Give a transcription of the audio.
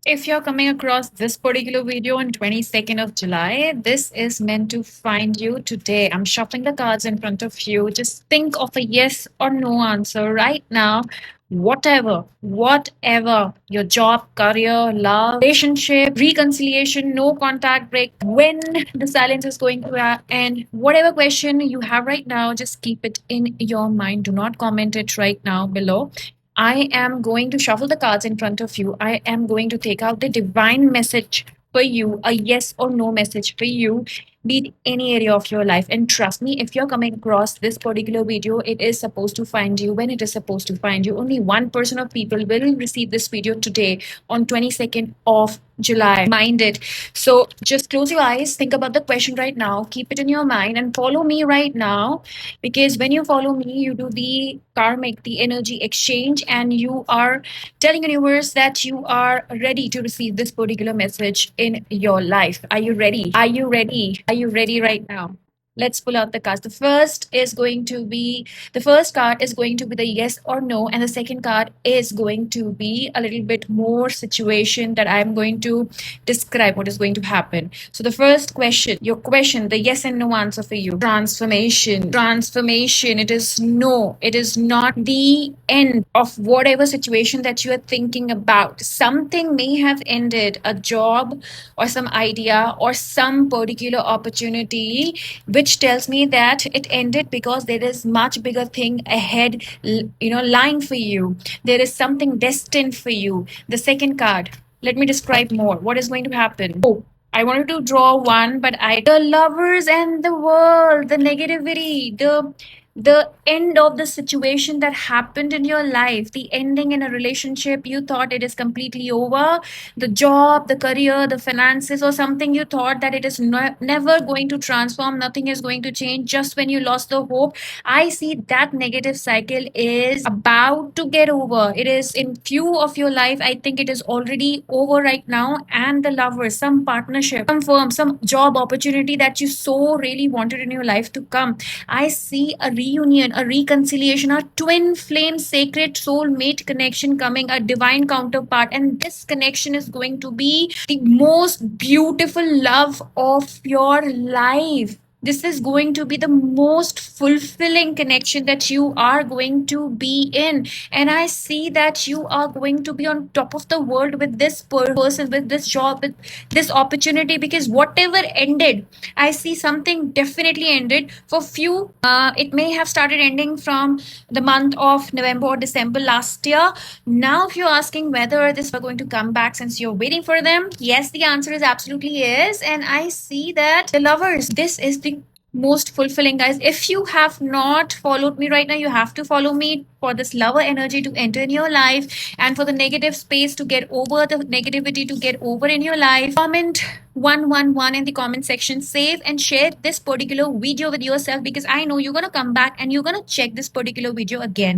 If you're coming across this particular video on 22nd of July, this is meant to find you today. I'm shuffling the cards in front of you. Just think of a yes or no answer right now. Whatever your job, career, love, relationship, reconciliation, no contact break, when the silence is going to end, whatever question you have right now, just keep it in your mind. Do not comment it right now below. I am going to shuffle the cards in front of you. I am going to take out the divine message for you, a yes or no message for you, be it any area of your life. And trust me, if you're coming across this particular video, it is supposed to find you when it is supposed to find you. Only 1% of people will receive this video today on 22nd of July. Mind it. So just close your eyes, think about the question right now, keep it in your mind, and follow me right now, because when you follow me, you do the karmic, the energy exchange, and you are telling universe that you are ready to receive this particular message in your life. Are you ready? Are you ready? Are you ready right now? Let's pull out the cards. The first card is going to be the yes or no, and the second card is going to be a little bit more situation that I'm going to describe what is going to happen. So the first question, your question, the yes and no answer for you. Transformation. Transformation. It is no. It is not the end of whatever situation that you are thinking about. Something may have ended, a job or some idea or some particular opportunity, which tells me that it ended because there is much bigger thing ahead, lying for you. There is something destined for you. The second card, let me describe more. What is going to happen? Oh, I wanted to draw one, but the lovers and the world, the negativity, the end of the situation that happened in your life, the ending in a relationship you thought it is completely over, the job, the career, the finances, or something you thought that it is never going to transform, nothing is going to change. Just when you lost the hope, I see that negative cycle is about to get over. It is in few of your life. I think it is already over right now. And the lovers, some partnership, some firm, some job opportunity that you so really wanted in your life to come. I see a reunion, a reconciliation, a twin flame, sacred soulmate connection coming, a divine counterpart. And this connection is going to be the most beautiful love of your life. This is going to be the most fulfilling connection that you are going to be in. And I see that you are going to be on top of the world with this person, with this job, with this opportunity, because whatever ended, I see something definitely ended. For few, it may have started ending from the month of November or December last year. Now, if you're asking whether this are going to come back since you're waiting for them, yes, the answer is absolutely yes. And I see that the lovers, this is the most fulfilling, guys. If you have not followed me right now, you have to follow me for this lover energy to enter in your life, and for the negative space to get over, the negativity to get over in your life. Comment 111 in the comment section, save and share this particular video with yourself, because I know you're gonna come back and you're gonna check this particular video again.